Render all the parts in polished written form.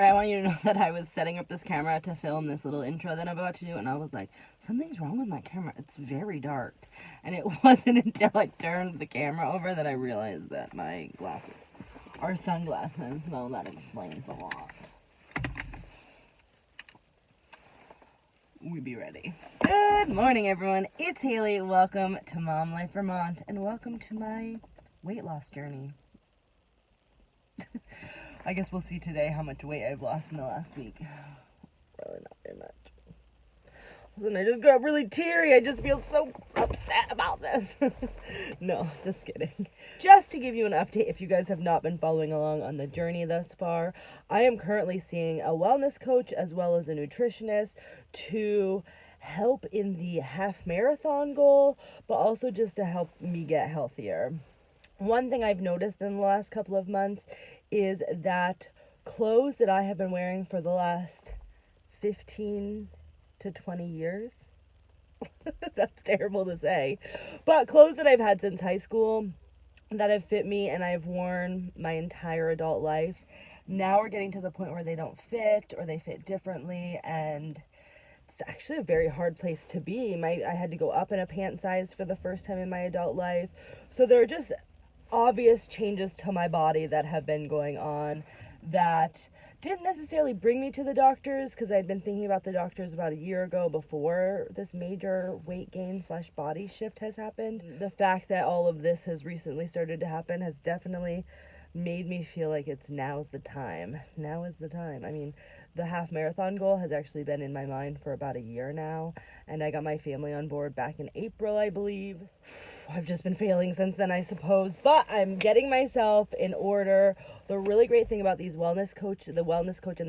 I want you to know that I was setting up this camera to film this little intro that I'm about to do, and I was like, something's wrong with my camera. It's very dark. And it wasn't until I turned the camera over that I realized that my glasses are sunglasses, so that explains a lot. We be ready. Good morning, everyone. It's Haley. Welcome to Momlife, Vermont, and welcome to my weight loss journey. I guess we'll see today how much weight I've lost in the last week. Really not very much. And I just got really teary. I just feel so upset about this. No, just kidding. Just to give you an update, if you guys have not been following along on the journey thus far, I am currently seeing a wellness coach as well as a nutritionist to help in the half marathon goal, but also just to help me get healthier. One thing I've noticed in the last couple of months is that clothes that I have been wearing for the last 15 to 20 years, that's terrible to say, but clothes that I've had since high school that have fit me and I've worn my entire adult life, now are getting to the point where they don't fit or they fit differently, and it's actually a very hard place to be. I had to go up in a pant size for the first time in my adult life, so there are just obvious changes to my body that have been going on that didn't necessarily bring me to the doctors, because I'd been thinking about the doctors about a year ago before this major weight gain / body shift has happened. The fact that all of this has recently started to happen has definitely made me feel like now's the time. Now is the time. I mean, the half marathon goal has actually been in my mind for about a year now, and I got my family on board back in April, I believe. I've just been failing since then, I suppose, but I'm getting myself in order. The really great thing about these the wellness coach and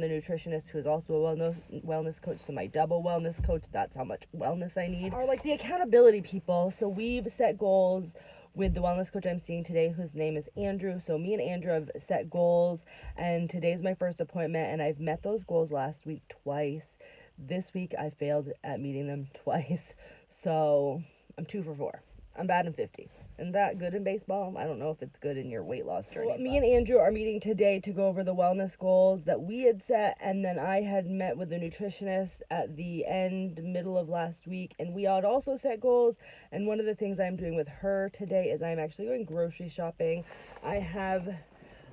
the nutritionist, who is also a wellness coach, so my double wellness coach, that's how much wellness I need, are like the accountability people. So we've set goals with the wellness coach I'm seeing today, whose name is Andrew. So me and Andrew have set goals, and today's my first appointment, and I've met those goals last week twice. This week I failed at meeting them twice, so I'm 2 for 4. I'm bad in 50. Isn't that good in baseball? I don't know if it's good in your weight loss journey. Well, me and Andrew are meeting today to go over the wellness goals that we had set, and then I had met with the nutritionist at the middle of last week, and we had also set goals. And one of the things I'm doing with her today is I'm actually going grocery shopping. I have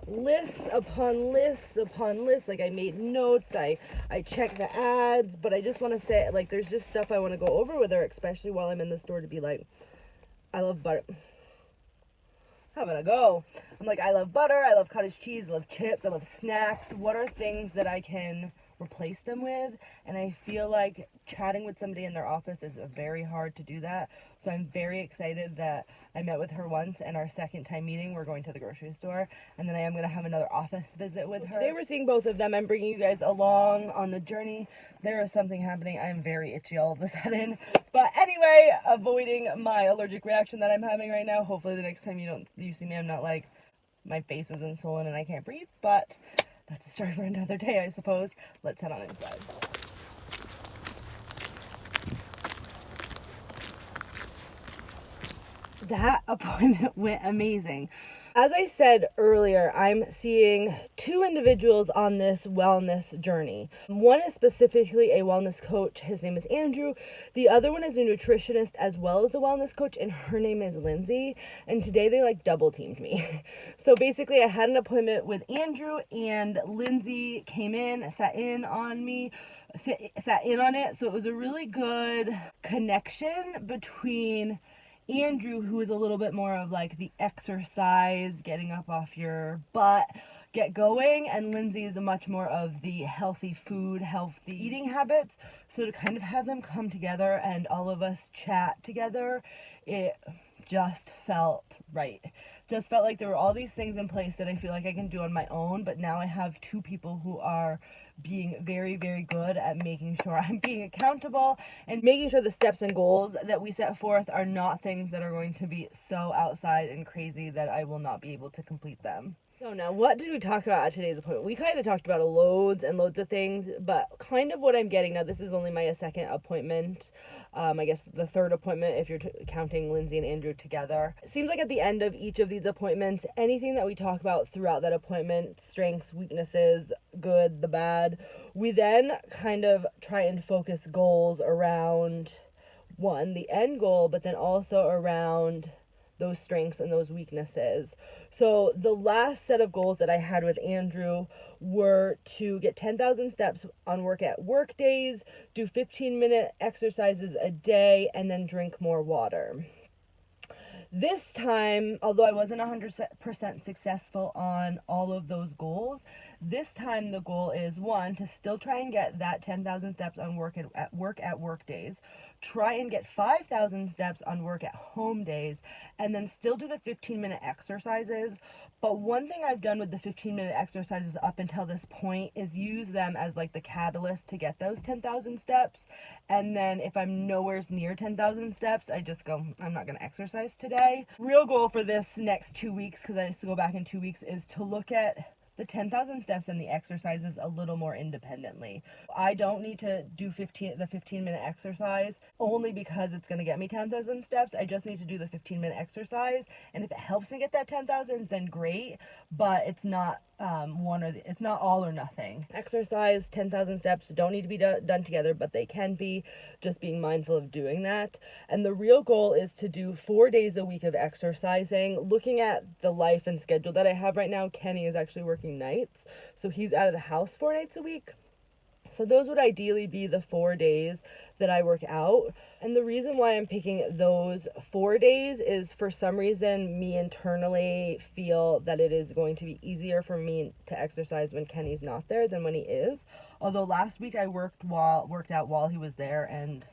lists upon lists upon lists. Like, I made notes, I check the ads, but I just want to say, like, there's just stuff I want to go over with her, especially while I'm in the store, to be like, I love butter. Having a go. I'm like, I love butter, I love cottage cheese, I love chips, I love snacks. What are things that I can replace them with? And I feel like chatting with somebody in their office is very hard to do that. So I'm very excited that I met with her once, and our second time meeting, we're going to the grocery store, and then I am going to have another office visit with her. Today we're seeing both of them. I'm bringing you guys along on the journey. There is something happening. I am very itchy all of a sudden. But anyway, avoiding my allergic reaction that I'm having right now. Hopefully the next time you see me, I'm not like, my face isn't swollen and I can't breathe, but that's a story for another day, I suppose. Let's head on inside. That appointment went amazing. As I said earlier, I'm seeing 2 individuals on this wellness journey. One is specifically a wellness coach. His name is Andrew. The other one is a nutritionist as well as a wellness coach, and her name is Lindsay. And today they double teamed me. So basically I had an appointment with Andrew, and Lindsay came in, sat in on it. So it was a really good connection between Andrew, who is a little bit more of like the exercise, getting up off your butt, get going, and Lindsay is much more of the healthy food, healthy eating habits. So to kind of have them come together and all of us chat together, it just felt right. Just felt like there were all these things in place that I feel like I can do on my own, but now I have 2 people who are being very, very good at making sure I'm being accountable and making sure the steps and goals that we set forth are not things that are going to be so outside and crazy that I will not be able to complete them. So now, what did we talk about at today's appointment? We kind of talked about loads and loads of things, but kind of what I'm getting, now this is only my second appointment, I guess the third appointment if you're counting Lindsay and Andrew together. It seems like at the end of each of these appointments, anything that we talk about throughout that appointment, strengths, weaknesses, good, the bad, we then kind of try and focus goals around, one, the end goal, but then also around those strengths and those weaknesses. So the last set of goals that I had with Andrew were to get 10,000 steps on work at work days, do 15-minute exercises a day, and then drink more water. This time, although I wasn't 100% successful on all of those goals, this time the goal is, one, to still try and get that 10,000 steps on work at work days, try and get 5,000 steps on work at home days, and then still do the 15-minute exercises. But one thing I've done with the 15-minute exercises up until this point is use them as like the catalyst to get those 10,000 steps. And then if I'm nowhere near 10,000 steps, I just go, I'm not going to exercise today. Real goal for this next 2 weeks, because I just go back in 2 weeks, is to look at the 10,000 steps and the exercises a little more independently. I don't need to do the 15-minute exercise only because it's going to get me 10,000 steps. I just need to do the 15-minute exercise, and if it helps me get that 10,000, then great, but it's not it's not all or nothing. Exercise, 10,000 steps don't need to be done together, but they can be, just being mindful of doing that. And the real goal is to do 4 days a week of exercising. Looking at the life and schedule that I have right now, Kenny is actually working nights, so he's out of the house 4 nights a week. So those would ideally be the 4 days that I work out. And the reason why I'm picking those 4 days is, for some reason, me internally feel that it is going to be easier for me to exercise when Kenny's not there than when he is. Although last week I worked out while he was there, and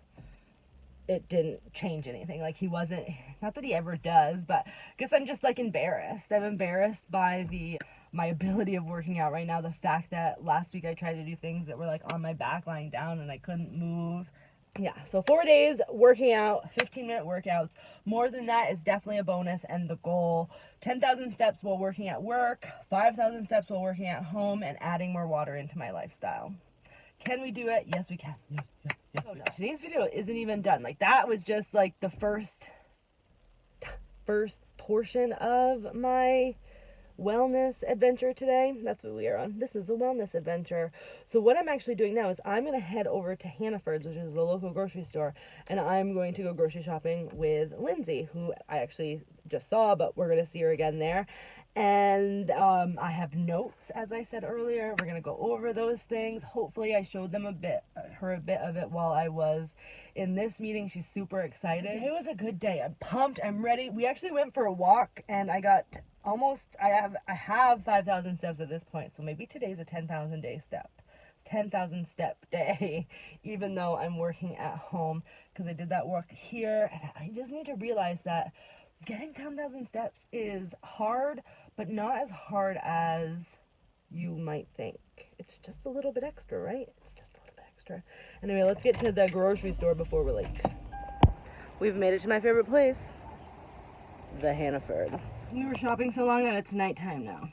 it didn't change anything. Like, he wasn't, not that he ever does, but I guess I'm just like embarrassed. I'm embarrassed by my ability of working out right now. The fact that last week I tried to do things that were like on my back lying down and I couldn't move. Yeah, so 4 days working out, 15-minute workouts. More than that is definitely a bonus and the goal. 10,000 steps while working at work, 5,000 steps while working at home, and adding more water into my lifestyle. Can we do it? Yes, we can. Yes. Oh, no. Today's video isn't even done. Like, that was just like the first portion of my wellness adventure today. That's what we are on. This is a wellness adventure. So what I'm actually doing now is I'm going to head over to Hannaford's, which is a local grocery store, and I'm going to go grocery shopping with Lindsay, who I actually just saw, but we're going to see her again there. And I have notes, as I said earlier. We're going to go over those things. Hopefully I showed them her a bit of it while I was in this meeting. She's super excited. Today was a good day. I'm pumped. I'm ready. We actually went for a walk, and I got I have 5,000 steps at this point, so maybe today's a 10,000 step day, even though I'm working at home, because I did that work here, and I just need to realize that getting 10,000 steps is hard, but not as hard as you might think. It's just a little bit extra, right? It's just a little bit extra. Anyway, let's get to the grocery store before we're late. We've made it to my favorite place, the Hannaford. We were shopping so long that it's nighttime now.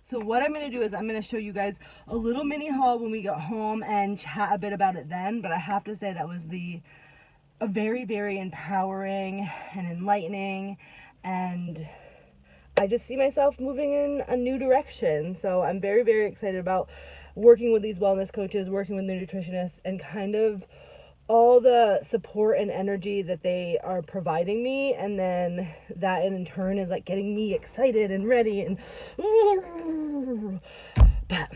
So what I'm going to do is I'm going to show you guys a little mini haul when we get home and chat a bit about it then. But I have to say that was a very, very empowering and enlightening, and I just see myself moving in a new direction. So I'm very, very excited about working with these wellness coaches, working with the nutritionists, and kind of all the support and energy that they are providing me, and then that in turn is like getting me excited and ready, and but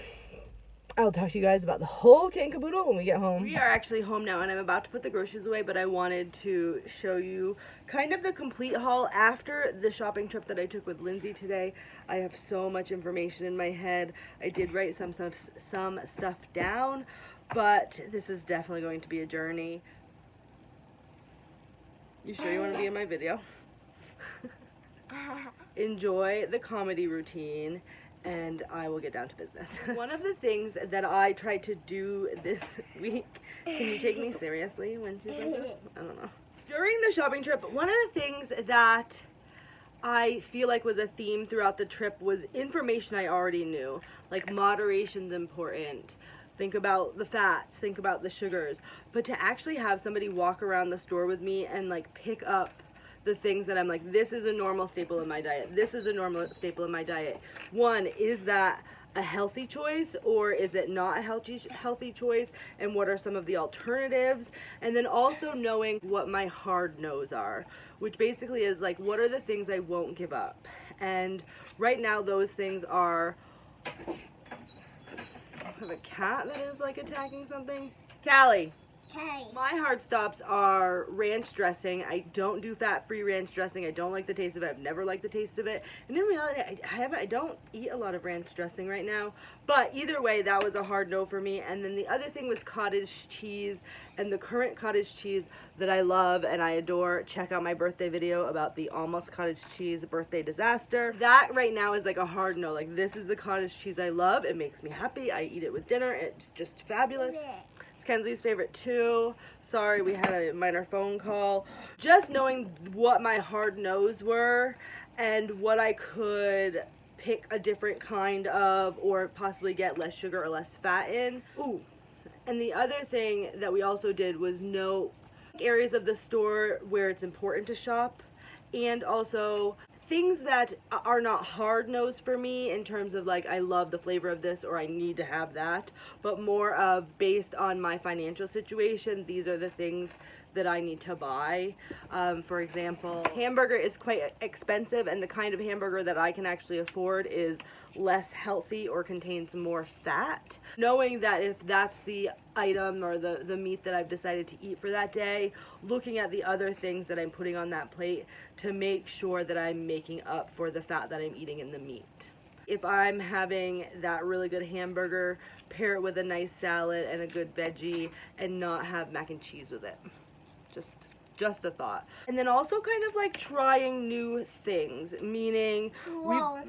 I'll talk to you guys about the whole kit and caboodle when we get home. We are actually home now, and I'm about to put the groceries away, but I wanted to show you kind of the complete haul after the shopping trip that I took with Lindsay today. I have so much information in my head. I did write some stuff down, but this is definitely going to be a journey. You sure you want to be in my video? Enjoy the comedy routine, and I will get down to business. One of the things that I tried to do this week, can you take me seriously when she's like that? I don't know. During the shopping trip, one of the things that I feel like was a theme throughout the trip was information I already knew. Like moderation's important. Think about the fats, think about the sugars. But to actually have somebody walk around the store with me and like pick up the things that I'm like, this is a normal staple in my diet. This is a normal staple in my diet. One, is that a healthy choice or is it not a healthy choice, and what are some of the alternatives? And then also knowing what my hard no's are, which basically is like, what are the things I won't give up? And right now those things are, I have a cat that is like attacking something. Callie. Okay. My hard stops are ranch dressing. I don't do fat-free ranch dressing. I don't like the taste of it. I've never liked the taste of it. And in reality, I don't eat a lot of ranch dressing right now. But either way, that was a hard no for me. And then the other thing was cottage cheese. And the current cottage cheese that I love and I adore, check out my birthday video about the almost cottage cheese birthday disaster. That right now is like a hard no. Like, this is the cottage cheese I love. It makes me happy. I eat it with dinner. It's just fabulous. Kenzie's favorite too. Sorry, we had a minor phone call. Just knowing what my hard no's were and what I could pick a different kind of, or possibly get less sugar or less fat in. Ooh, and the other thing that we also did was know areas of the store where it's important to shop, and also things that are not hard no's for me in terms of like, I love the flavor of this or I need to have that, but more of based on my financial situation, these are the things that I need to buy. For example, hamburger is quite expensive, and the kind of hamburger that I can actually afford is less healthy or contains more fat. Knowing that if that's the item or the meat that I've decided to eat for that day, looking at the other things that I'm putting on that plate to make sure that I'm making up for the fat that I'm eating in the meat. If I'm having that really good hamburger, pair it with a nice salad and a good veggie and not have mac and cheese with it. Just a thought. And then also kind of like trying new things, meaning Whoa.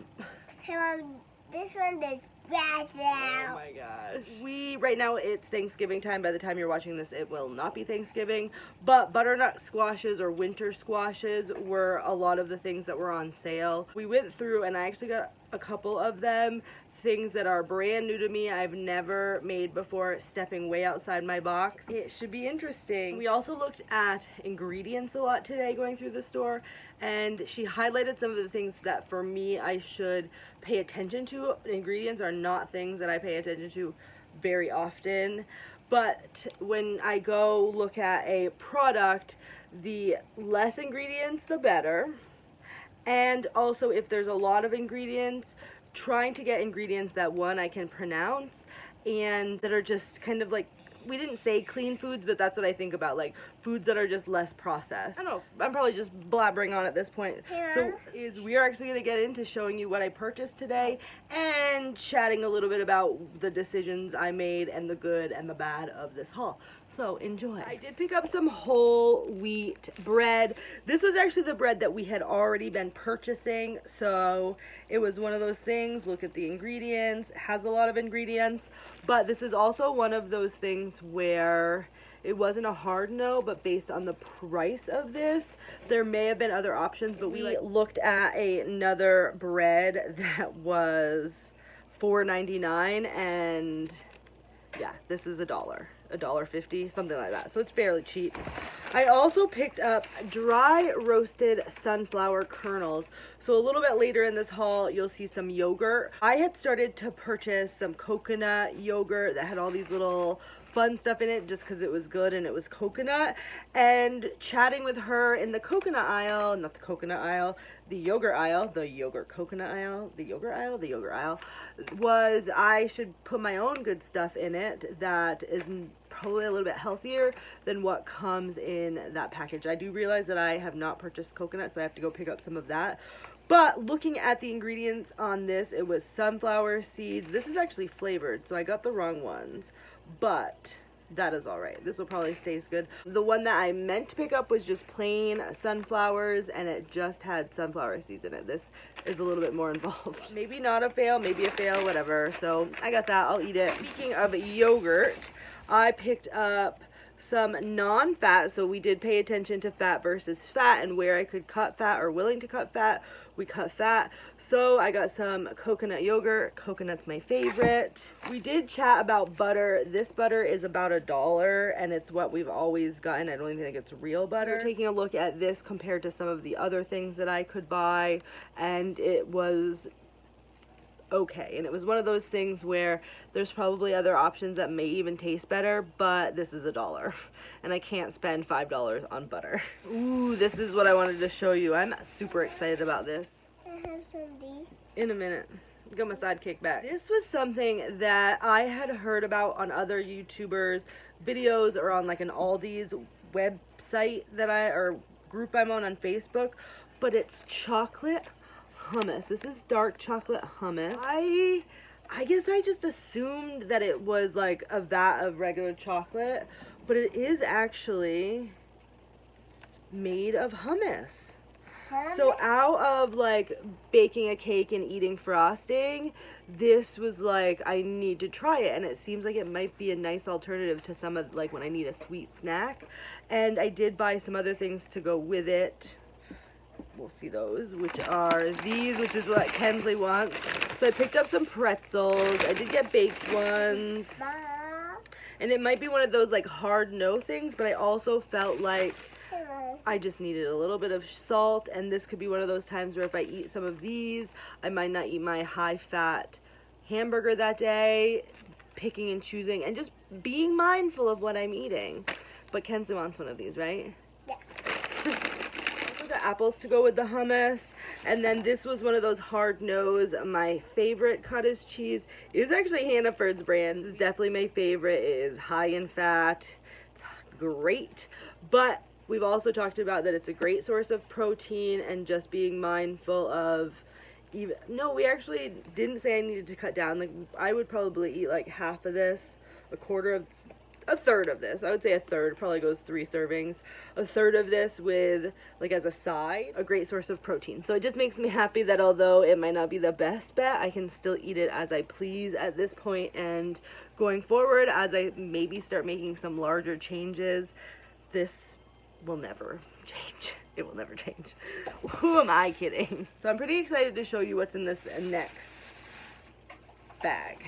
Hey, Mom, this one is Pretzels. Oh my gosh. Right now it's Thanksgiving time. By the time you're watching this, it will not be Thanksgiving. But butternut squashes or winter squashes were a lot of the things that were on sale. We went through and I actually got a couple of them. Things that are brand new to me, I've never made before, stepping way outside my box. It should be interesting. We also looked at ingredients a lot today going through the store, and she highlighted some of the things that for me I should pay attention to. Ingredients are not things that I pay attention to very often, but when I go look at a product, the less ingredients the better. And also if there's a lot of ingredients, trying to get ingredients that, one, I can pronounce and that are just kind of like, we didn't say clean foods, but that's what I think about, like foods that are just less processed. I don't know, I'm probably just blabbering on at this point. Yeah. So we are actually going to get into showing you what I purchased today and chatting a little bit about the decisions I made and the good and the bad of this haul. So enjoy. I did pick up some whole wheat bread. This was actually the bread that we had already been purchasing, so it was one of those things, look at the ingredients, it has a lot of ingredients, but this is also one of those things where it wasn't a hard no, but based on the price of this, there may have been other options, but we looked at another bread that was $4.99, and yeah, this is $1.50, something like that. So it's fairly cheap. I also picked up dry roasted sunflower kernels. So a little bit later in this haul, you'll see some yogurt. I had started to purchase some coconut yogurt that had all these little fun stuff in it just because it was good and it was coconut. And chatting with her in the coconut aisle, not the coconut aisle, the yogurt aisle, the yogurt coconut aisle, the yogurt aisle, the yogurt aisle, was I should put my own good stuff in it that is probably a little bit healthier than what comes in that package. I do realize that I have not purchased coconut, so I have to go pick up some of that. But looking at the ingredients on this, it was sunflower seeds. This is actually flavored, so I got the wrong ones, but that is all right. This will probably taste good. The one that I meant to pick up was just plain sunflowers, and it just had sunflower seeds in it. This is a little bit more involved. Maybe not a fail, maybe a fail, whatever. So I got that, I'll eat it. Speaking of yogurt, I picked up some non-fat, so we did pay attention to fat versus fat and where I could cut fat or willing to cut fat. We cut fat. So I got some coconut yogurt. Coconut's my favorite. We did chat about butter. This butter is about $1 and it's what we've always gotten. I don't even think it's real butter. We're taking a look at this compared to some of the other things that I could buy, and it was okay. And it was one of those things where there's probably other options that may even taste better, but this is $1 and I can't spend $5 on butter. Ooh, this is what I wanted to show you. I'm super excited about this. I have some of these. In a minute. Got my sidekick back. This was something that I had heard about on other YouTubers' videos or on like an Aldi's website that or group I'm on Facebook, but it's chocolate hummus. This is dark chocolate hummus. I guess I just assumed that it was like a vat of regular chocolate, but it is actually made of hummus. So out of like baking a cake and eating frosting, this was like, I need to try it, and it seems like it might be a nice alternative to some of like when I need a sweet snack. And I did buy some other things to go with it. We'll see those, which are these, which is what Kensley wants. So I picked up some pretzels. I did get baked ones. Mom. And it might be one of those like hard no things, but I also felt like Hello. I just needed a little bit of salt, and this could be one of those times where if I eat some of these, I might not eat my high-fat hamburger that day, picking and choosing, and just being mindful of what I'm eating. But Kenzie wants one of these, right? Yeah. The apples to go with the hummus, and then this was one of those hard nose. My favorite cottage cheese is actually Hannaford's brand. This is definitely my favorite. It is high in fat. It's great, but we've also talked about that it's a great source of protein, and just being mindful of we actually didn't say I needed to cut down. Like, I would probably eat like half of this, a third of this. I would say a third, probably goes 3 servings. A third of this with, like, as a side, a great source of protein. So it just makes me happy that although it might not be the best bet, I can still eat it as I please at this point. And going forward, as I maybe start making some larger changes, this will never change. It will never change. Who am I kidding? So I'm pretty excited to show you what's in this next bag.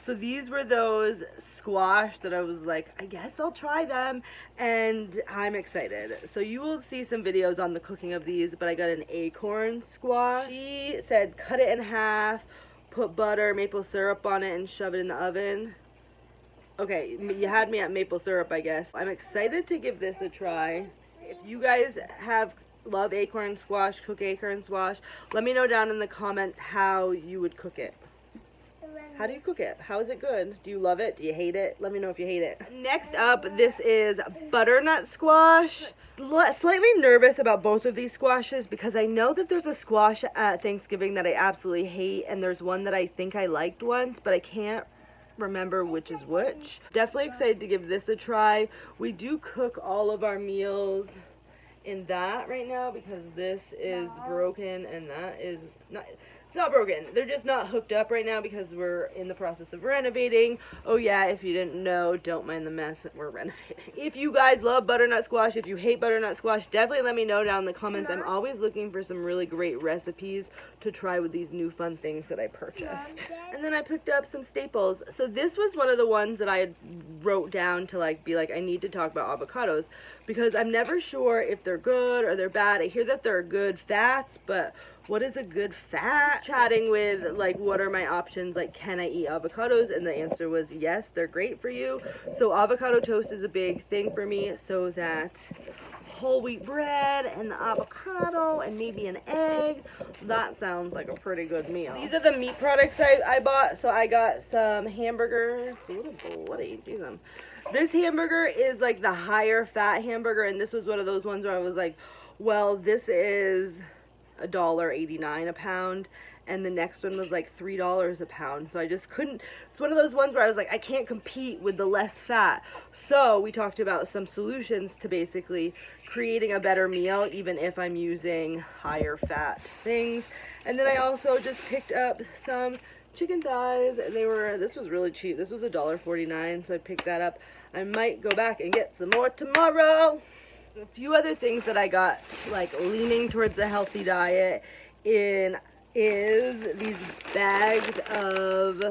So these were those squash that I was like, I guess I'll try them, and I'm excited. So you will see some videos on the cooking of these, but I got an Acorn Squash. She said cut it in half, put butter, maple syrup on it, and shove it in the oven. Okay, you had me at maple syrup, I guess. I'm excited to give this a try. If you guys love Acorn Squash, cook Acorn Squash, let me know down in the comments how you would cook it. How do you cook it? How is it good? Do you love it? Do you hate it? Let me know if you hate it. Next up, this is Butternut Squash. Slightly nervous about both of these squashes because I know that there's a squash at Thanksgiving that I absolutely hate, and there's one that I think I liked once, but I can't remember which is which. Definitely excited to give this a try. We do cook all of our meals in that right now because this is broken and that is not... It's not broken. They're just not hooked up right now because we're in the process of renovating. Oh yeah, if you didn't know, don't mind the mess that we're renovating. If you guys love butternut squash, if you hate butternut squash, definitely let me know down in the comments. I'm always looking for some really great recipes to try with these new fun things that I purchased. And then I picked up some staples. So this was one of the ones that I had wrote down to be like, I need to talk about avocados because I'm never sure if they're good or they're bad. I hear that they're good fats, but what is a good fat? Chatting with like, what are my options? Like, can I eat avocados? And the answer was yes, they're great for you. So avocado toast is a big thing for me, so that whole wheat bread and avocado and maybe an egg, that sounds like a pretty good meal. These are the meat products I bought. So I got some hamburger. It's a little bloody. Jesus. This hamburger is like the higher fat hamburger, and this was one of those ones where I was like, well, this is $1.89 a pound, and the next one was like $3 a pound, so I just couldn't. It's one of those ones where I was like, I can't compete with the less fat. So we talked about some solutions to basically creating a better meal even if I'm using higher fat things. And then I also just picked up some chicken thighs. This was really cheap. This was $1.49, so I picked that up. I might go back and get some more tomorrow. A few other things that I got, like leaning towards a healthy diet, is these bags of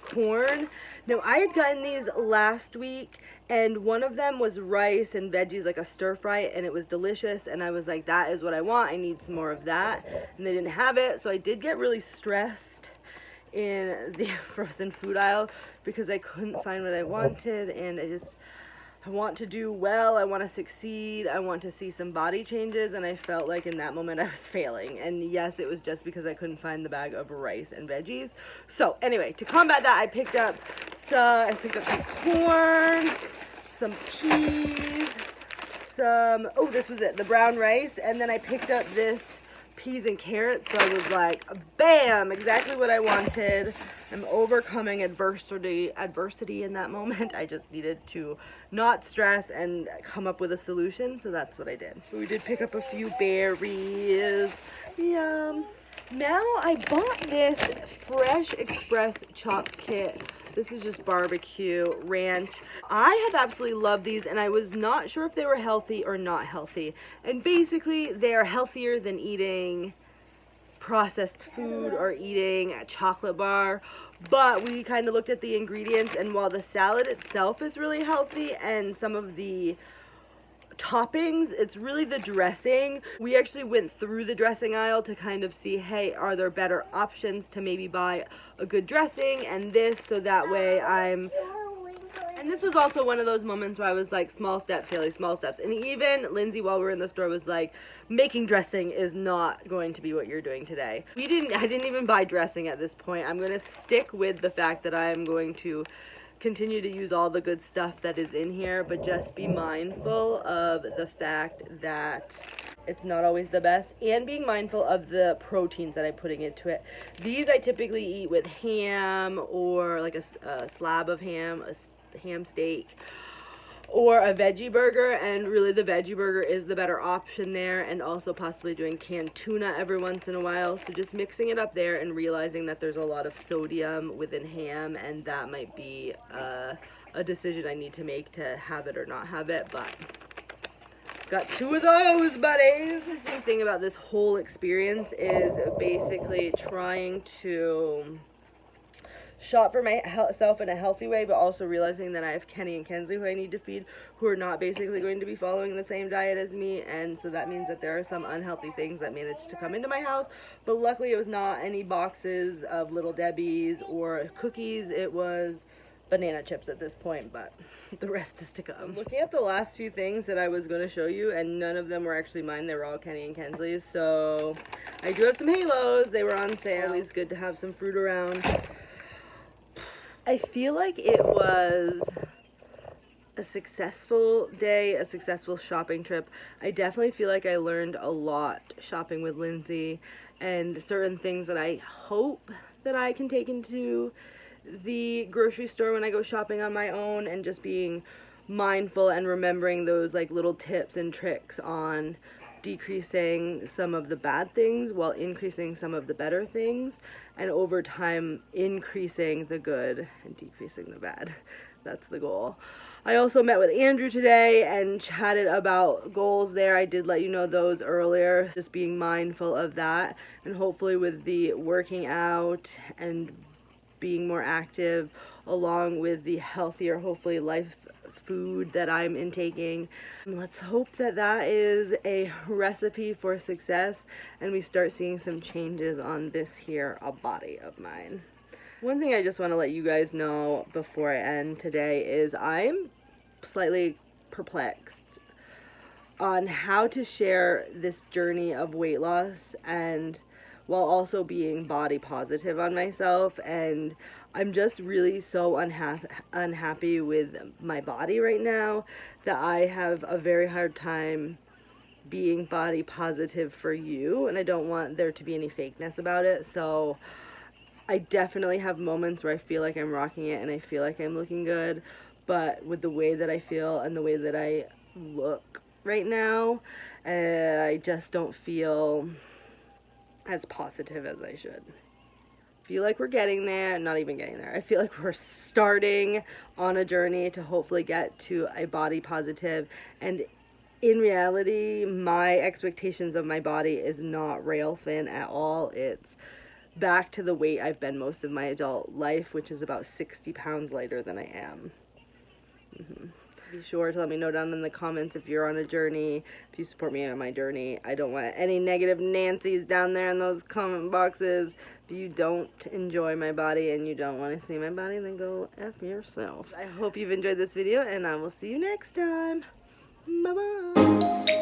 corn. Now, I had gotten these last week, and one of them was rice and veggies, like a stir fry, and it was delicious, and I was like, that is what I want. I need some more of that, and they didn't have it, so I did get really stressed in the frozen food aisle because I couldn't find what I wanted, and I want to do well, I want to succeed, I want to see some body changes, and I felt like in that moment I was failing. And yes, it was just because I couldn't find the bag of rice and veggies. So anyway, to combat that, I picked up some corn, some peas, this was it, the brown rice, and then I picked up this peas and carrots. So I was like, bam, exactly what I wanted. I'm overcoming adversity in that moment. I just needed to not stress and come up with a solution, so that's what I did. We did pick up a few berries. Yum. Now I bought this Fresh Express chop kit. This is just barbecue ranch. I have absolutely loved these, and I was not sure if they were healthy or not healthy. And basically, they are healthier than eating processed food or eating a chocolate bar. But we kind of looked at the ingredients, and while the salad itself is really healthy and some of the toppings, it's really the dressing. We actually went through the dressing aisle to kind of see, hey, are there better options to maybe buy a good dressing and this, so that way and this was also one of those moments where I was like, small steps, Haley, small steps. And even Lindsay, while we were in the store, was like, making dressing is not going to be what you're doing today. I didn't even buy dressing at this point. I'm going to stick with the fact that I am going to continue to use all the good stuff that is in here, but just be mindful of the fact that it's not always the best, and being mindful of the proteins that I'm putting into it. These I typically eat with ham, or like a slab of ham, a ham steak, or a veggie burger, and really the veggie burger is the better option there, and also possibly doing canned tuna every once in a while. So just mixing it up there and realizing that there's a lot of sodium within ham, and that might be a decision I need to make to have it or not have it. But got 2 of those, buddies. The same thing about this whole experience is basically trying to shop for myself in a healthy way, but also realizing that I have Kenny and Kensley who I need to feed, who are not basically going to be following the same diet as me, and so that means that there are some unhealthy things that managed to come into my house. But luckily it was not any boxes of Little Debbie's or cookies. It was banana chips at this point, but the rest is to come. I'm looking at the last few things that I was going to show you, and none of them were actually mine. They were all Kenny and Kensley's. So I do have some Halos. They were on sale. It's good to have some fruit around. I feel like it was a successful day, a successful shopping trip. I definitely feel like I learned a lot shopping with Lindsay, and certain things that I hope that I can take into the grocery store when I go shopping on my own, and just being mindful and remembering those like little tips and tricks on decreasing some of the bad things while increasing some of the better things, and over time increasing the good and decreasing the bad. That's the goal. I also met with Andrew today and chatted about goals there. I did let you know those earlier, just being mindful of that, and hopefully with the working out and being more active, along with the healthier, hopefully, life food that I'm intaking. Let's hope that that is a recipe for success, and we start seeing some changes on this here body of mine. One thing I just want to let you guys know before I end today is I'm slightly perplexed on how to share this journey of weight loss, and while also being body positive on myself. And I'm just really so unhappy with my body right now that I have a very hard time being body positive for you, and I don't want there to be any fakeness about it. So I definitely have moments where I feel like I'm rocking it and I feel like I'm looking good, but with the way that I feel and the way that I look right now, I just don't feel as positive as I should. feel like we're getting there, not even getting there. I feel like we're starting on a journey to hopefully get to a body positive, and in reality, my expectations of my body is not rail thin at all. It's back to the weight I've been most of my adult life, which is about 60 pounds lighter than I am. Be sure to let me know down in the comments if you're on a journey, if you support me on my journey. I don't want any negative Nancy's down there in those comment boxes. If you don't enjoy my body and you don't want to see my body, then go F yourself. I hope you've enjoyed this video, and I will see you next time. Bye-bye.